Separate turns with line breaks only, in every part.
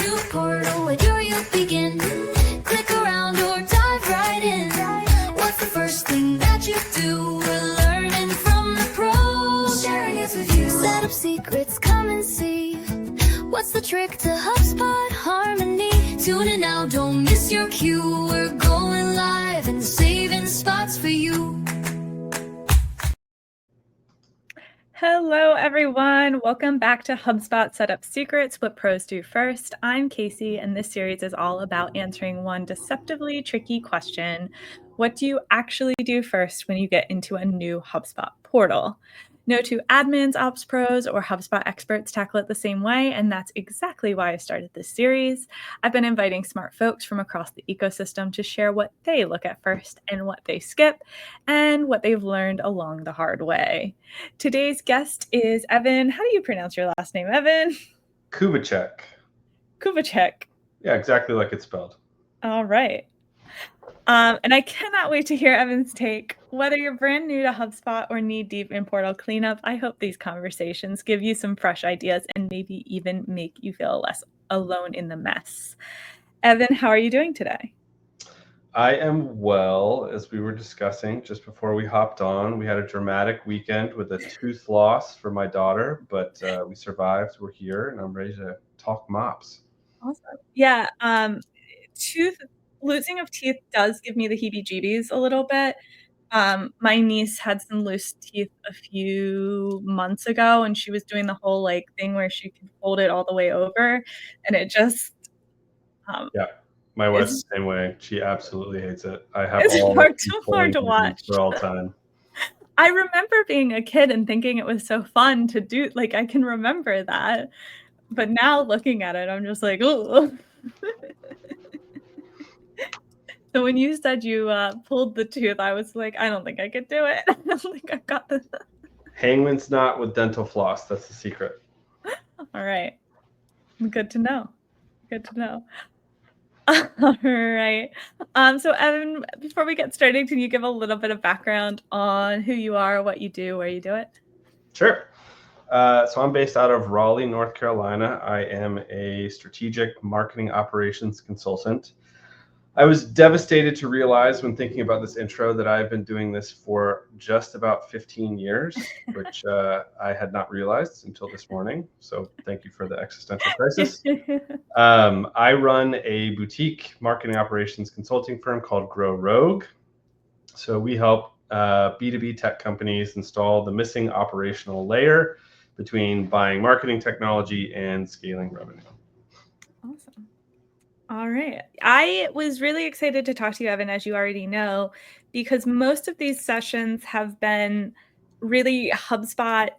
new portal where you begin. Click around or dive right in. What's the first thing that you do? We're learning from the pros, sharing it with you. Set up secrets, come and see. What's the trick to HubSpot harmony? Tune in now, don't miss your cue. We're going live and saving spots for you.
Hello, everyone. Welcome back to HubSpot Setup Secrets, What Pros Do First. I'm Casey, and this series is all about answering one deceptively tricky question. What do you actually do first when you get into a new HubSpot portal? No two admins, ops pros, or HubSpot experts tackle it the same way, and that's exactly why I started this series. I've been inviting smart folks from across the ecosystem to share what they look at first and what they skip, and what they've learned along the hard way. Today's guest is Evan. How do you pronounce your last name, Evan?
Kubitschek.
Kubitschek.
Yeah, exactly like it's spelled.
All right. And I cannot wait to hear Evan's take. Whether you're brand new to HubSpot or knee deep in portal cleanup, I hope these conversations give you some fresh ideas and maybe even make you feel less alone in the mess. Evan, how are you doing today?
I am well. As we were discussing just before we hopped on, we had a dramatic weekend with a tooth loss for my daughter, but we survived. We're here, and I'm ready to talk mops.
Awesome. Yeah, losing of teeth does give me the heebie-jeebies a little bit. My niece had some loose teeth a few months ago, and she was doing the whole like thing where she could fold it all the way over, and it just
Yeah, my wife's the same way. She absolutely hates it. I have
it's
all
hard to watch
for all time.
I remember being a kid and thinking it was so fun to do. Like I can remember that, but now looking at it, I'm just like, oh. So when you said you pulled the tooth, I was like, I don't think I could do it. I don't think I've got this.
Hangman's knot with dental floss. That's the secret.
All right. Good to know. Good to know. All right. So Evan, before we get started, can you give a little bit of background on who you are, what you do, where you do it?
Sure. So I'm based out of Raleigh, North Carolina. I am a strategic marketing operations consultant. I was devastated to realize when thinking about this intro that I've been doing this for just about 15 years, which I had not realized until this morning. So thank you for the existential crisis. I run a boutique marketing operations consulting firm called Grow Rogue. So we help B2B tech companies install the missing operational layer between buying marketing technology and scaling revenue.
Awesome. All right. I was really excited to talk to you, Evan, as you already know, because most of these sessions have been really HubSpot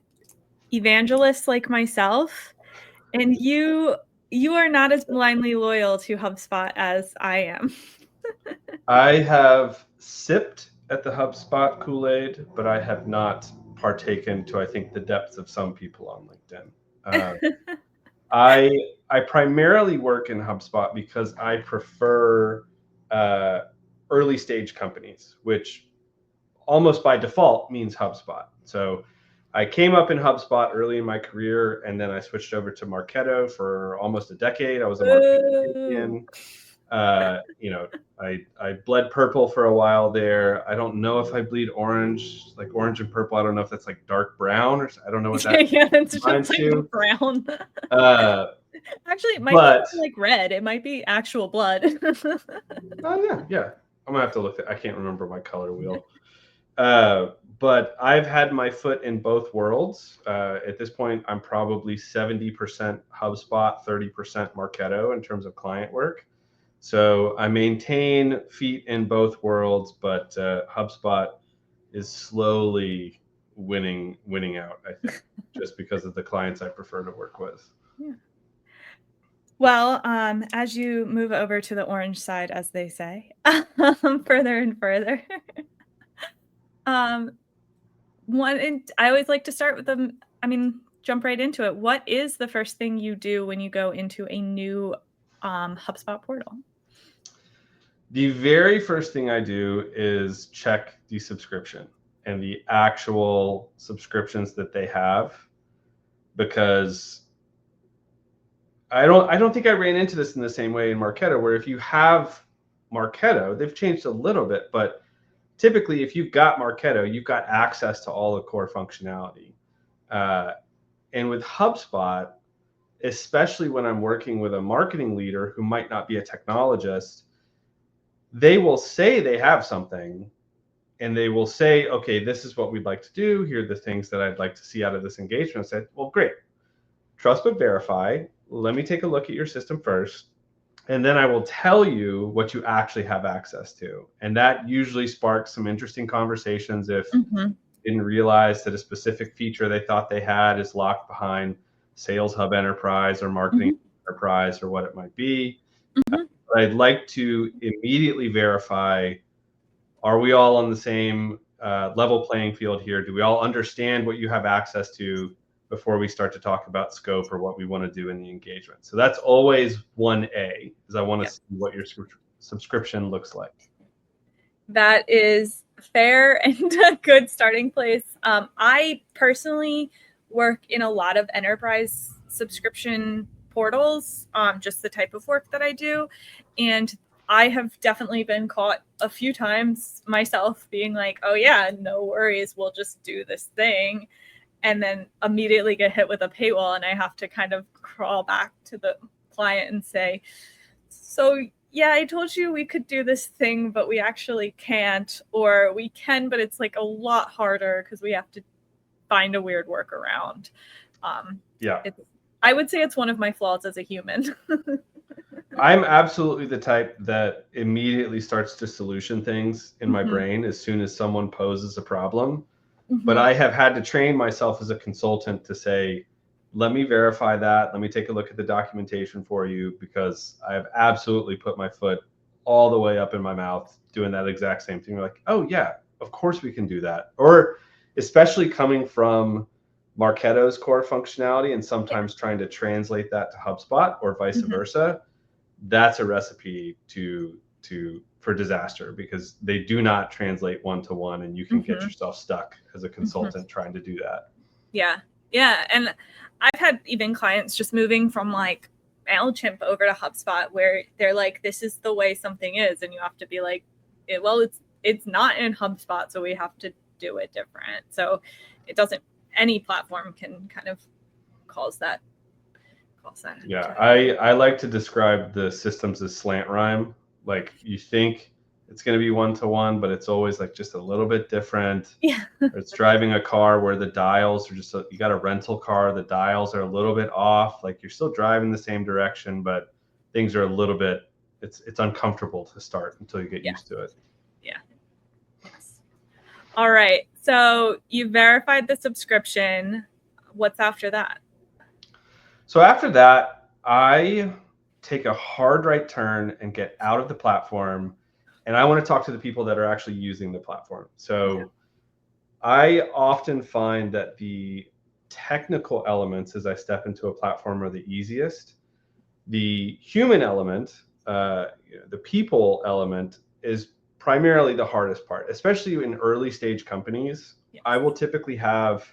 evangelists like myself, and you are not as blindly loyal to HubSpot as I am.
I have sipped at the HubSpot Kool-Aid, but I have not partaken to, I think, the depths of some people on LinkedIn. I primarily work in HubSpot because I prefer early stage companies, which almost by default means HubSpot. So I came up in HubSpot early in my career, and then I switched over to Marketo for almost a decade. I was a marketing champion. I bled purple for a while there. I don't know if I bleed orange, like orange and purple. I don't know if that's like dark brown, or I don't know what that
yeah, it's just like
to.
brown. Actually, it might be like red. It might be actual blood.
Oh yeah. I'm gonna have to look at. I can't remember my color wheel. But I've had my foot in both worlds. At this point, I'm probably 70% HubSpot, 30% Marketo in terms of client work. So I maintain feet in both worlds, but HubSpot is slowly winning out, I think, just because of the clients I prefer to work with.
Yeah. Well, as you move over to the orange side, as they say, further and further, I always like to start with them. Jump right into it. What is the first thing you do when you go into a new HubSpot portal?
The very first thing I do is check the subscription and the actual subscriptions that they have, because I don't think I ran into this in the same way in Marketo, where if you have Marketo, they've changed a little bit, but typically if you've got Marketo, you've got access to all the core functionality. And with HubSpot, especially when I'm working with a marketing leader who might not be a technologist, they will say they have something, and they will say, okay, this is what we'd like to do. Here are the things that I'd like to see out of this engagement. I said, well, great. Trust but verify. Let me take a look at your system first, and then I will tell you what you actually have access to. And that usually sparks some interesting conversations if
Mm-hmm.
didn't realize that a specific feature they thought they had is locked behind Sales Hub Enterprise or Marketing Enterprise or what it might be.
Mm-hmm.
But I'd like to immediately verify, are we all on the same level playing field here? Do we all understand what you have access to before we start to talk about scope or what we want to do in the engagement? So that's always 1A, is I want to see what your subscription looks like.
That is fair and a good starting place. I personally work in a lot of enterprise subscription portals, just the type of work that I do. And I have definitely been caught a few times myself being like, oh yeah, no worries, we'll just do this thing. And then immediately get hit with a paywall, and I have to kind of crawl back to the client and say, so yeah, I told you we could do this thing, but we actually can't, or we can, but it's like a lot harder because we have to find a weird workaround.
Yeah.
I would say it's one of my flaws as a human.
I'm absolutely the type that immediately starts to solution things in my brain as soon as someone poses a problem. But I have had to train myself as a consultant to say, let me verify that. Let me take a look at the documentation for you, because I have absolutely put my foot all the way up in my mouth doing that exact same thing. You're like, oh yeah, of course we can do that. Or especially coming from Marketo's core functionality and sometimes trying to translate that to HubSpot or vice versa, that's a recipe for disaster, because they do not translate one-to-one, and you can get yourself stuck as a consultant trying to do that.
Yeah. And I've had even clients just moving from like MailChimp over to HubSpot where they're like, this is the way something is. And you have to be like, well, it's not in HubSpot, so we have to do it different. So it doesn't, any platform can kind of cause that.
Yeah, I like to describe the systems as slant rhyme. Like, you think it's going to be one-to-one, but it's always like just a little bit different.
Yeah.
Or it's driving a car where the dials are just, you got a rental car, the dials are a little bit off. Like, you're still driving the same direction, but things are a little bit, it's uncomfortable to start until you get used to it.
Yeah. Yes. All right. So you verified the subscription. What's after that?
So after that, I take a hard right turn and get out of the platform, and I want to talk to the people that are actually using the platform. So I often find that the technical elements as I step into a platform are the easiest. The human element, the people element, is primarily the hardest part, especially in early stage companies. I will typically have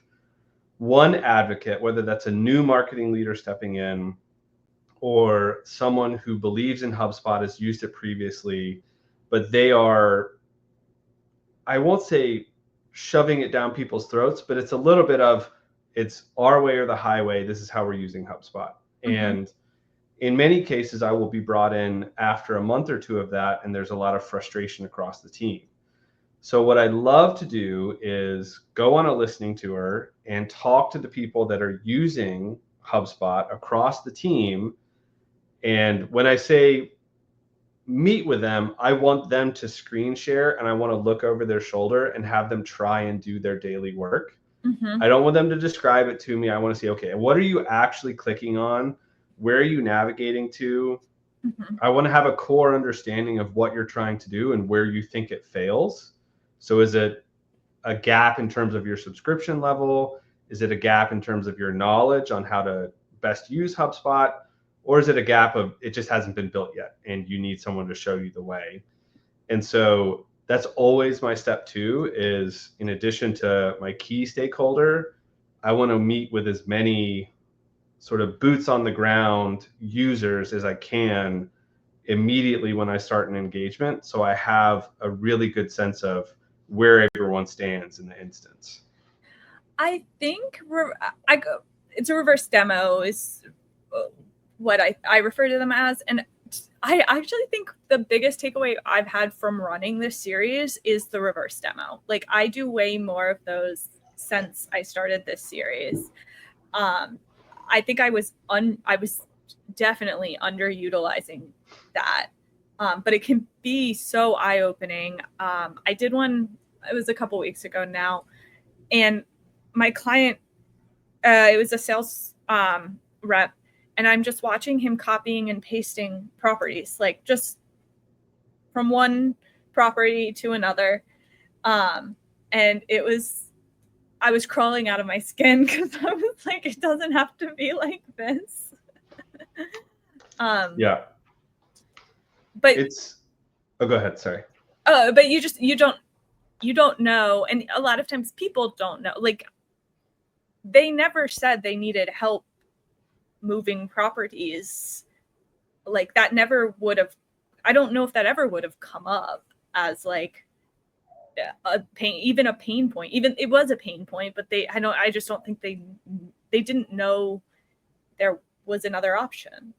one advocate, whether that's a new marketing leader stepping in or someone who believes in HubSpot, has used it previously, but they are, I won't say shoving it down people's throats, but it's a little bit of, it's our way or the highway. This is how we're using HubSpot. And in many cases, I will be brought in after a month or two of that, and there's a lot of frustration across the team. So what I'd love to do is go on a listening tour and talk to the people that are using HubSpot across the team. And when I say meet with them, I want them to screen share, and I want to look over their shoulder and have them try and do their daily work. I don't want them to describe it to me. I want to see, okay, what are you actually clicking on? Where are you navigating to? I want to have a core understanding of what you're trying to do and where you think it fails. So is it a gap in terms of your subscription level? Is it a gap in terms of your knowledge on how to best use HubSpot? Or is it a gap of it just hasn't been built yet and you need someone to show you the way? And so that's always my step two, is in addition to my key stakeholder, I want to meet with as many sort of boots on the ground users as I can immediately when I start an engagement, so I have a really good sense of where everyone stands in the instance.
I think it's a reverse demo is what I refer to them as. And I actually think the biggest takeaway I've had from running this series is the reverse demo. Like, I do way more of those since I started this series. I think I was definitely underutilizing that. But it can be so eye-opening. I did one, it was a couple weeks ago now, and my client, it was a sales rep, and I'm just watching him copying and pasting properties, like just from one property to another. And I was crawling out of my skin because I was like, it doesn't have to be like this.
Yeah.
But
go ahead. Sorry.
But you don't know. And a lot of times people don't know. Like, they never said they needed help moving properties. Like, that never would have, I don't know if that ever would have come up as like a pain point. Even it was a pain point, but I just don't think they didn't know there was another option.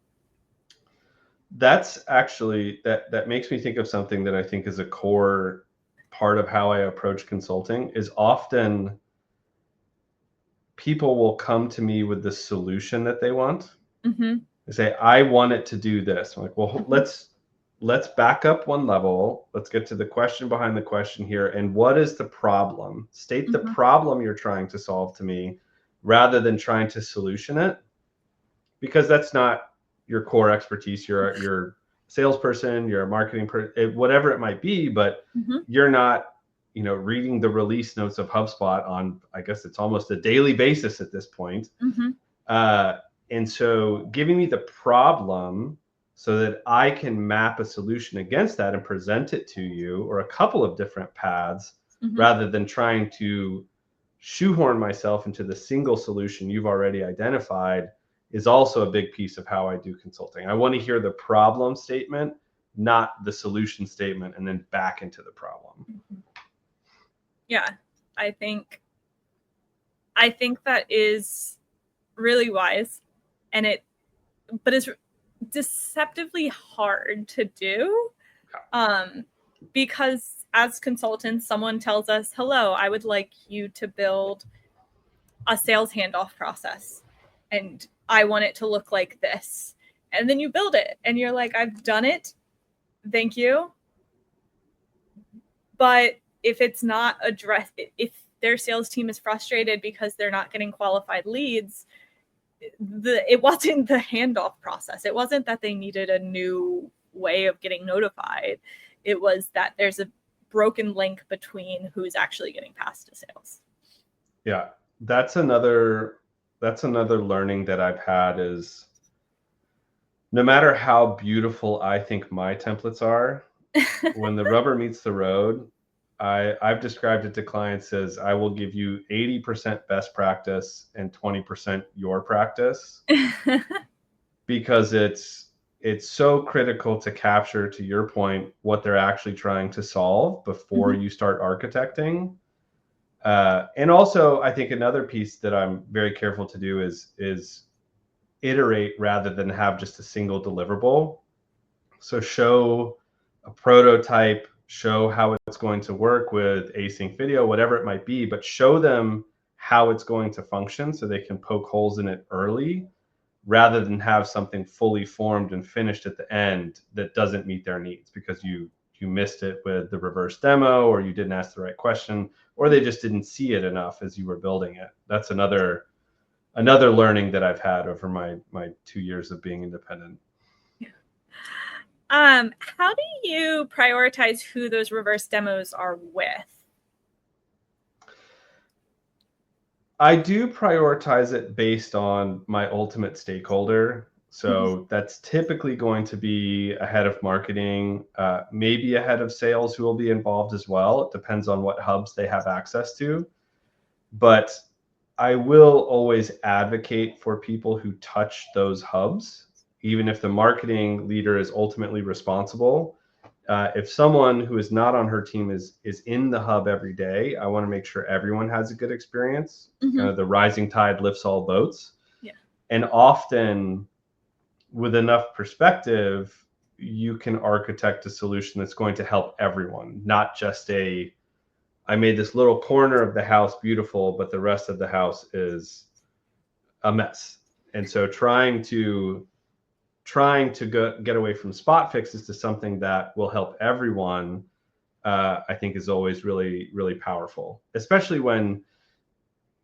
That's actually, that makes me think of something that I think is a core part of how I approach consulting. Is often people will come to me with the solution that they want.
Mm-hmm.
They say, I want it to do this. I'm like, well, let's back up one level. Let's get to the question behind the question here. And what is the problem? State the problem you're trying to solve to me rather than trying to solution it, because that's not your core expertise. You're a salesperson, you're a marketing person, whatever it might be, but you're not, reading the release notes of HubSpot on, I guess it's almost a daily basis at this point. And so giving me the problem so that I can map a solution against that and present it to you, or a couple of different paths, rather than trying to shoehorn myself into the single solution you've already identified, is also a big piece of how I do consulting. I want to hear the problem statement, not the solution statement, and then back into the problem.
Yeah, I think that is really wise, but it's deceptively hard to do, because as consultants, someone tells us, hello, I would like you to build a sales handoff process, and I want it to look like this. And then you build it and you're like, I've done it, thank you. But if it's not addressed, if their sales team is frustrated because they're not getting qualified leads, it wasn't the handoff process. It wasn't that they needed a new way of getting notified. It was that there's a broken link between who's actually getting passed to sales.
Yeah, that's another learning that I've had, is no matter how beautiful I think my templates are, when the rubber meets the road, I've described it to clients as, I will give you 80% best practice and 20% your practice, because it's so critical to capture, to your point, what they're actually trying to solve before you start architecting. And also, I think another piece that I'm very careful to do is iterate rather than have just a single deliverable. So show a prototype, show how it's going to work with async video, whatever it might be, but show them how it's going to function so they can poke holes in it early, rather than have something fully formed and finished at the end that doesn't meet their needs because you missed it with the reverse demo, or you didn't ask the right question, or they just didn't see it enough as you were building it. That's another learning that I've had over my 2 years of being independent.
How do you prioritize who those reverse demos are with?
I do prioritize it based on my ultimate stakeholder. So that's typically going to be a head of marketing, maybe a head of sales who will be involved as well. It depends on what hubs they have access to. But I will always advocate for people who touch those hubs, even if the marketing leader is ultimately responsible. If someone who is not on her team is in the hub every day, I want to make sure everyone has a good experience. Kind of the rising tide lifts all boats.
Yeah.
And often, with enough perspective, you can architect a solution that's going to help everyone, not just I made this little corner of the house beautiful, but the rest of the house is a mess. And so trying to get away from spot fixes to something that will help everyone, I think is always really, really powerful, especially when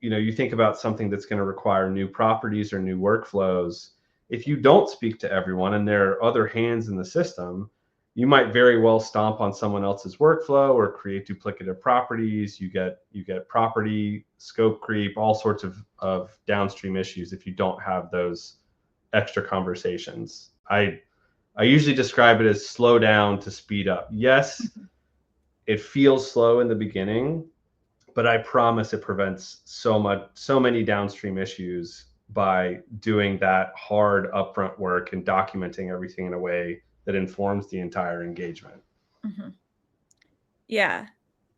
you think about something that's going to require new properties or new workflows. If you don't speak to everyone and there are other hands in the system, you might very well stomp on someone else's workflow or create duplicative properties. You get property scope creep, all sorts of downstream issues if you don't have those extra conversations. I usually describe it as slow down to speed up. Yes, it feels slow in the beginning, but I promise it prevents so many downstream issues by doing that hard upfront work and documenting everything in a way that informs the entire engagement.
Yeah,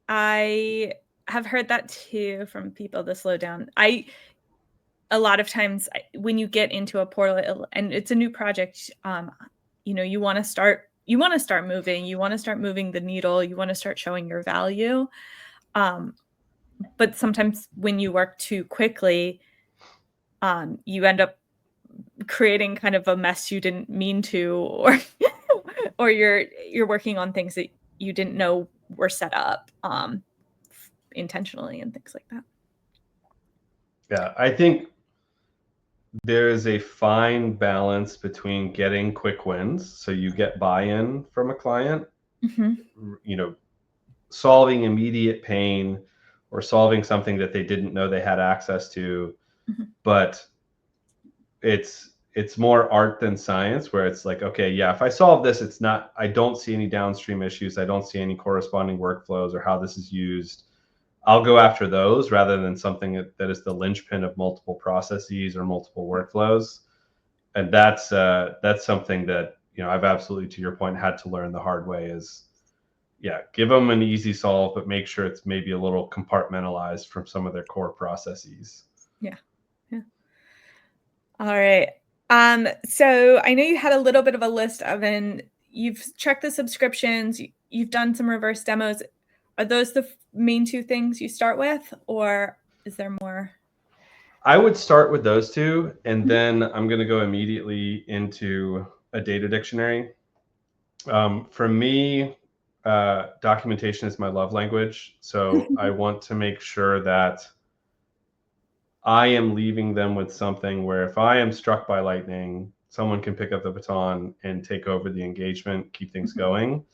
I have heard that too from people to slow down. A lot of times when you get into a portal and it's a new project, you want to start moving, you want to start moving the needle, you want to start showing your value. But sometimes when you work too quickly, you end up creating kind of a mess you didn't mean to, or you're working on things that you didn't know were set up intentionally and things like that.
Yeah, I think there is a fine balance between getting quick wins, so you get buy-in from a client, solving immediate pain or solving something that they didn't know they had access to, but it's more art than science, where it's like, okay, yeah, if I solve this, I don't see any downstream issues, I don't see any corresponding workflows or how this is used. I'll go after those rather than something that is the linchpin of multiple processes or multiple workflows. And that's something that I've absolutely, to your point, had to learn the hard way. Is give them an easy solve, but make sure it's maybe a little compartmentalized from some of their core processes.
Yeah. All right. So I know you had a little bit of a list and you've checked the subscriptions, you've done some reverse demos. Are those the main two things you start with, or is there more?
I would start with those two, and then I'm going to go immediately into a data dictionary. For me, documentation is my love language. So I want to make sure that I am leaving them with something where if I am struck by lightning, someone can pick up the baton and take over the engagement, keep things going.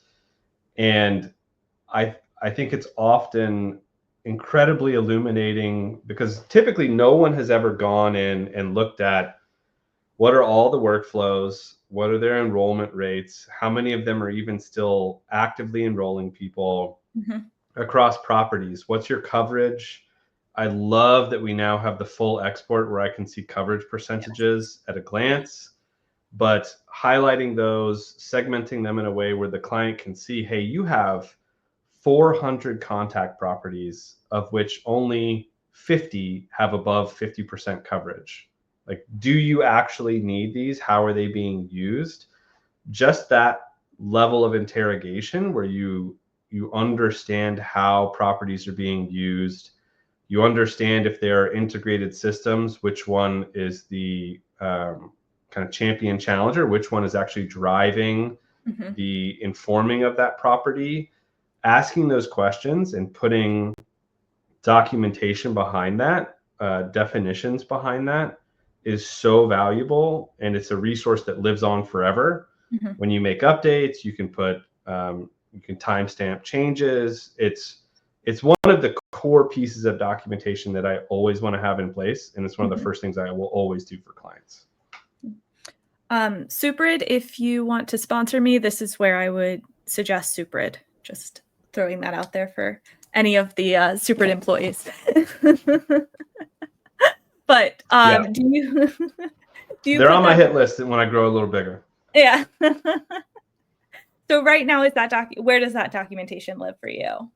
And I think it's often incredibly illuminating, because typically no one has ever gone in and looked at what are all the workflows, what are their enrollment rates, how many of them are even still actively enrolling people across properties, what's your coverage. I love that we now have the full export where I can see coverage percentages at a glance, but highlighting those, segmenting them in a way where the client can see, hey, you have 400 contact properties, of which only 50 have above 50% coverage. Like, do you actually need these? How are they being used? Just that level of interrogation where you understand how properties are being used. You understand if there are integrated systems, which one is the kind of champion challenger, which one is actually driving the informing of that property. Asking those questions and putting documentation behind that, definitions behind that, is so valuable, and it's a resource that lives on forever. When you make updates, you can put you can timestamp changes. It's one of the core pieces of documentation that I always want to have in place, and it's one of the first things I will always do for clients.
Superid, if you want to sponsor me, this is where I would suggest Superid. Just throwing that out there for any of the Superid employees. But
Yeah.
do you
They're
put
on my
that?
hit list when I grow a little bigger.
Yeah. So right now, is that where does that documentation live for you?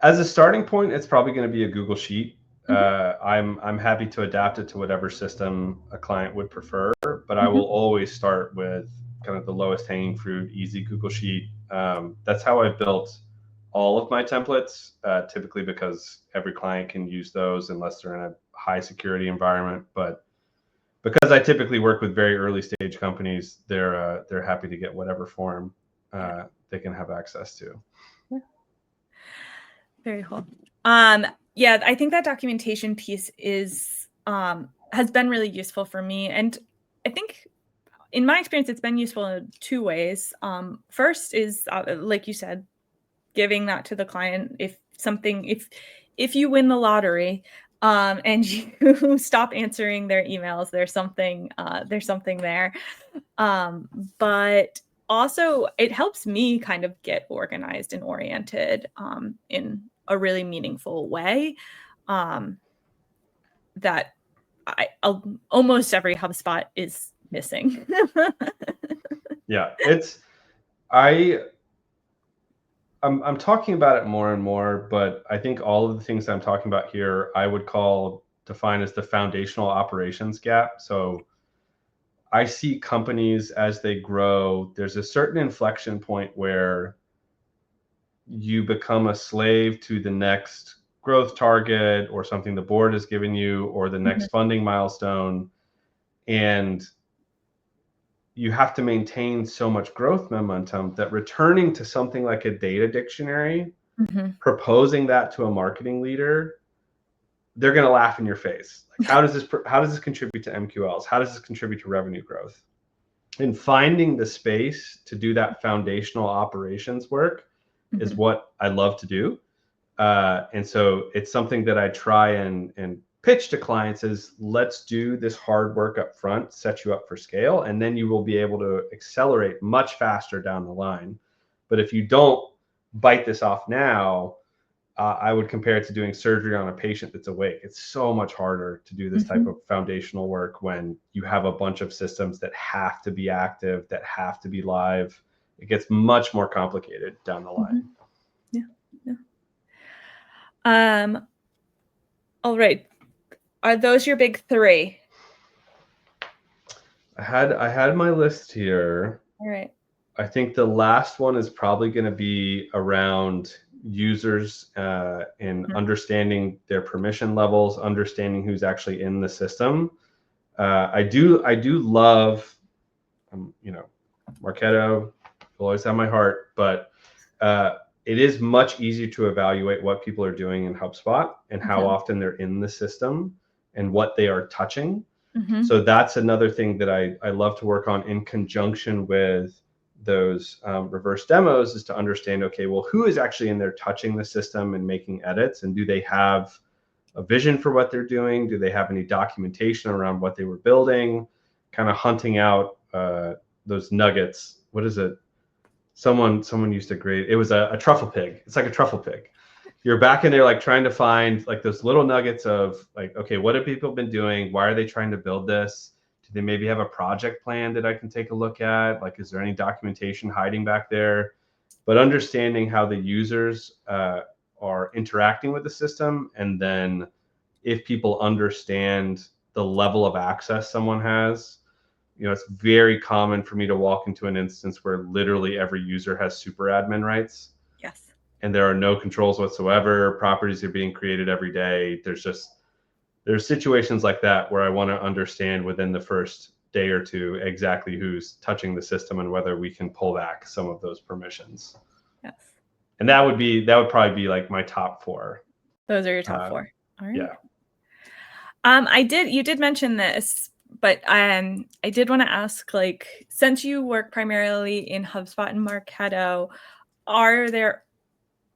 As a starting point, it's probably going to be a Google Sheet.
Mm-hmm.
I'm happy to adapt it to whatever system a client would prefer, but I
Mm-hmm.
will always start with kind of the lowest hanging fruit, easy Google Sheet. That's how I've built all of my templates, typically because every client can use those unless they're in a high security environment. But because I typically work with very early stage companies, they're happy to get whatever form they can have access to.
Yeah. Very cool. Yeah, I think that documentation piece is has been really useful for me, and I think in my experience, it's been useful in two ways. First is like you said, giving that to the client if you win the lottery and you stop answering their emails, there's something there. But also it helps me kind of get organized and oriented in a really meaningful way that almost every HubSpot is missing.
Yeah, I'm talking about it more and more, but I think all of the things I'm talking about here, I would define as the foundational operations gap. So I see companies as they grow, there's a certain inflection point where you become a slave to the next growth target or something the board has given you or the next funding milestone. And you have to maintain so much growth momentum that returning to something like a data dictionary, proposing that to a marketing leader, they're going to laugh in your face. Like, how does this contribute to MQLs? How does this contribute to revenue growth? And finding the space to do that foundational operations work is what I love to do. And so it's something that I try and pitch to clients is, let's do this hard work up front, set you up for scale, and then you will be able to accelerate much faster down the line. But if you don't bite this off now, I would compare it to doing surgery on a patient that's awake. It's so much harder to do this type of foundational work when you have a bunch of systems that have to be active, that have to be live. It gets much more complicated down the line.
Yeah. All right. Are those your big three?
I had my list here.
All right.
I think the last one is probably going to be around users and understanding their permission levels, understanding who's actually in the system. I do love, Marketo will always have my heart, but it is much easier to evaluate what people are doing in HubSpot and how often they're in the system and what they are touching. So that's another thing that I love to work on in conjunction with those reverse demos, is to understand, okay, well, who is actually in there touching the system and making edits, and do they have a vision for what they're doing? Do they have any documentation around what they were building? Kind of hunting out those nuggets. What is it? Someone used to grade, it was a truffle pig. It's like a truffle pig. You're back in there like trying to find like those little nuggets of like, okay, what have people been doing? Why are they trying to build this? Do they maybe have a project plan that I can take a look at? Like, is there any documentation hiding back there? But understanding how the users are interacting with the system, and then if people understand the level of access someone has. It's very common for me to walk into an instance where literally every user has super admin rights.
Yes.
And there are no controls whatsoever. Properties are being created every day. There's situations like that where I want to understand within the first day or two exactly who's touching the system and whether we can pull back some of those permissions.
Yes.
And that would probably be like my top four.
Those are your top four. All right.
Yeah.
You did mention this, but I did want to ask, like, since you work primarily in HubSpot and Marketo, are there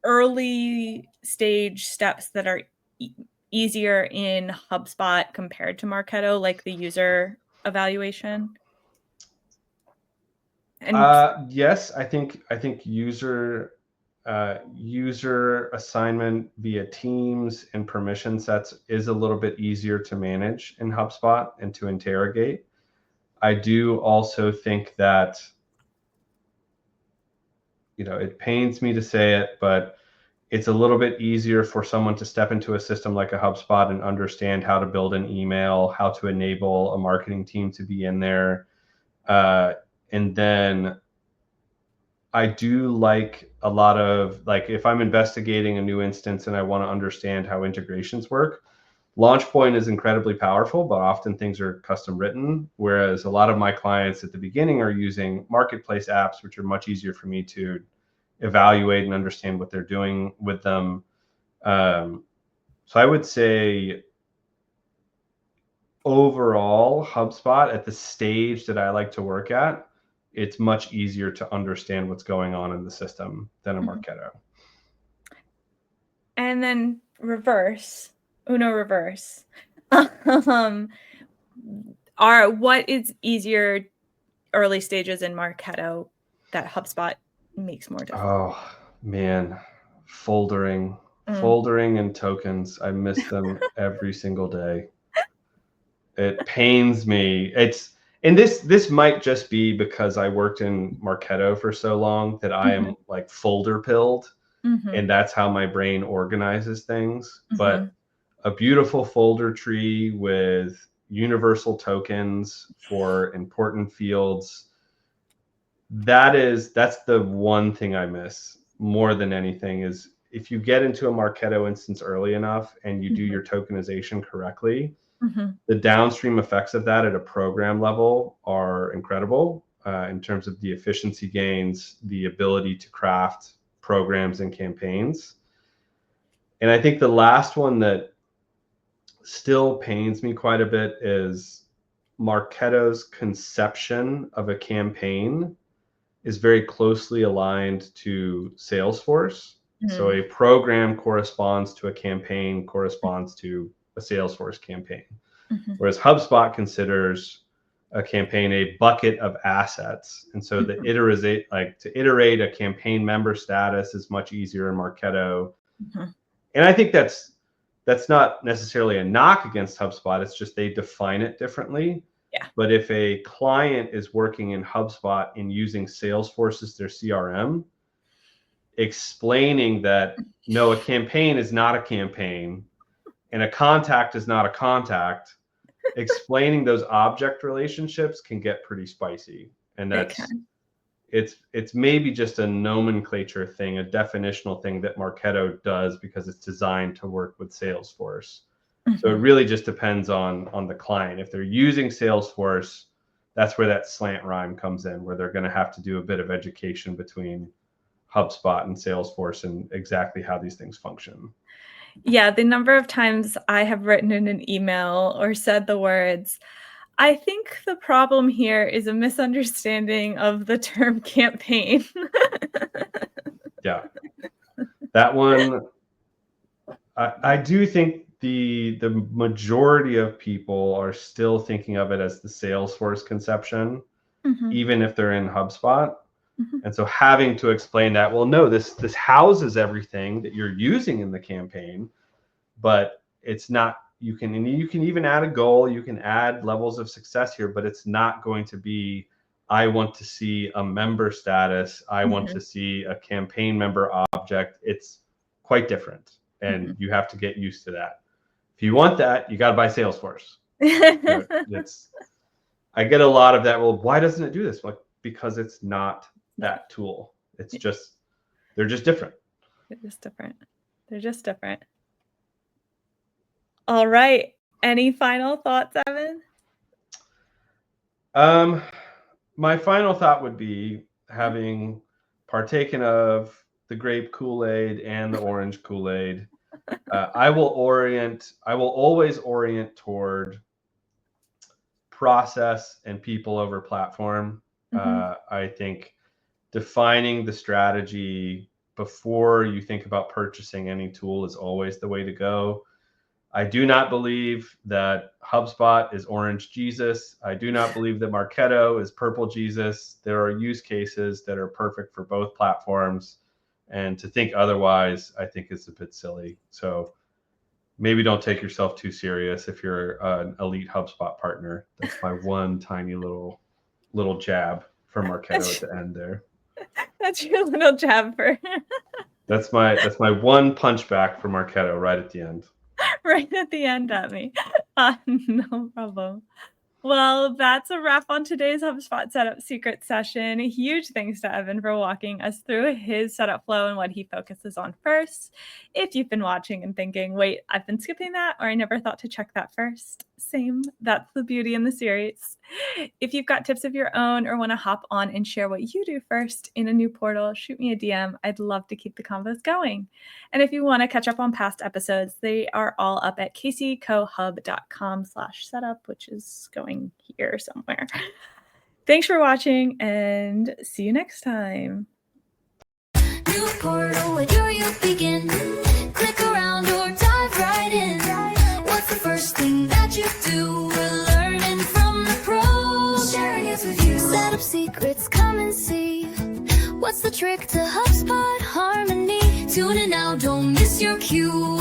early stage steps that are easier in HubSpot compared to Marketo, like the user evaluation?
Yes, I think user user assignment via teams and permission sets is a little bit easier to manage in HubSpot and to interrogate. I do also think that, it pains me to say it, but it's a little bit easier for someone to step into a system like a HubSpot and understand how to build an email, how to enable a marketing team to be in there. And then I do like a lot of, like, if I'm investigating a new instance and I want to understand how integrations work, Launchpoint is incredibly powerful, but often things are custom written. Whereas a lot of my clients at the beginning are using marketplace apps, which are much easier for me to evaluate and understand what they're doing with them. So I would say overall, HubSpot at the stage that I like to work at, it's much easier to understand what's going on in the system than a Marketo.
And then Uno reverse. What is easier early stages in Marketo that HubSpot makes more difficult?
Oh man, foldering and tokens. I miss them every single day. It pains me. And this might just be because I worked in Marketo for so long that I am like folder pilled, and that's how my brain organizes things. But a beautiful folder tree with universal tokens for important fields, that's the one thing I miss more than anything. Is if you get into a Marketo instance early enough and you do your tokenization correctly, the downstream effects of that at a program level are incredible in terms of the efficiency gains, the ability to craft programs and campaigns. And I think the last one that still pains me quite a bit is Marketo's conception of a campaign is very closely aligned to Salesforce. So a program corresponds to a campaign, corresponds to a Salesforce campaign. Whereas HubSpot considers a campaign a bucket of assets. And so to iterate a campaign member status is much easier in Marketo. And I think that's not necessarily a knock against HubSpot. It's just they define it differently.
Yeah.
But if a client is working in HubSpot and using Salesforce as their CRM, explaining that no, a campaign is not a campaign and a contact is not a contact, explaining those object relationships can get pretty spicy. And it's maybe just a nomenclature thing, a definitional thing that Marketo does because it's designed to work with Salesforce. So it really just depends on the client. If they're using Salesforce, that's where that slant rhyme comes in, where they're going to have to do a bit of education between HubSpot and Salesforce and exactly how these things function.
Yeah, the number of times I have written in an email or said the words, I think the problem here is a misunderstanding of the term campaign.
Yeah. That one, I do think the majority of people are still thinking of it as the Salesforce conception, even if they're in HubSpot. And so having to explain that, well, no, this houses everything that you're using in the campaign, but it's not, you can even add a goal, you can add levels of success here, but it's not going to be, I want to see a member status, I want to see a campaign member object. It's quite different, and you have to get used to that. If you want that, you got to buy Salesforce. I get a lot of that. Well, why doesn't it do this? Like, because it's not that tool. It's just, they're just different.
They're just different. All right. Any final thoughts, Evan?
My final thought would be, having partaken of the grape Kool-Aid and the orange Kool-Aid, I will always orient toward process and people over platform. I think defining the strategy before you think about purchasing any tool is always the way to go. I do not believe that HubSpot is orange Jesus. I do not believe that Marketo is purple Jesus. There are use cases that are perfect for both platforms. And to think otherwise, I think is a bit silly. So maybe don't take yourself too serious if you're an elite HubSpot partner. That's my one tiny little jab for Marketo at the end there.
That's your little jab for
That's my one punch back for Marketo right at the end.
right at the end at me. No problem. Well, that's a wrap on today's HubSpot Setup Secret session. Huge thanks to Evan for walking us through his setup flow and what he focuses on first. If you've been watching and thinking, wait, I've been skipping that, or I never thought to check that first, same. That's the beauty in the series. If you've got tips of your own or want to hop on and share what you do first in a new portal, shoot me a DM. I'd love to keep the convos going. And if you want to catch up on past episodes, they are all up at caseycohub.com/setup, which is going here somewhere. Thanks for watching and see you next time.
New portal, where do you begin? Click around or dive right in. What's the first thing that you do? We're learning from the pros, sharing it with you. Setup secrets, come and see. What's the trick to HubSpot harmony? Tune in now, don't miss your cue.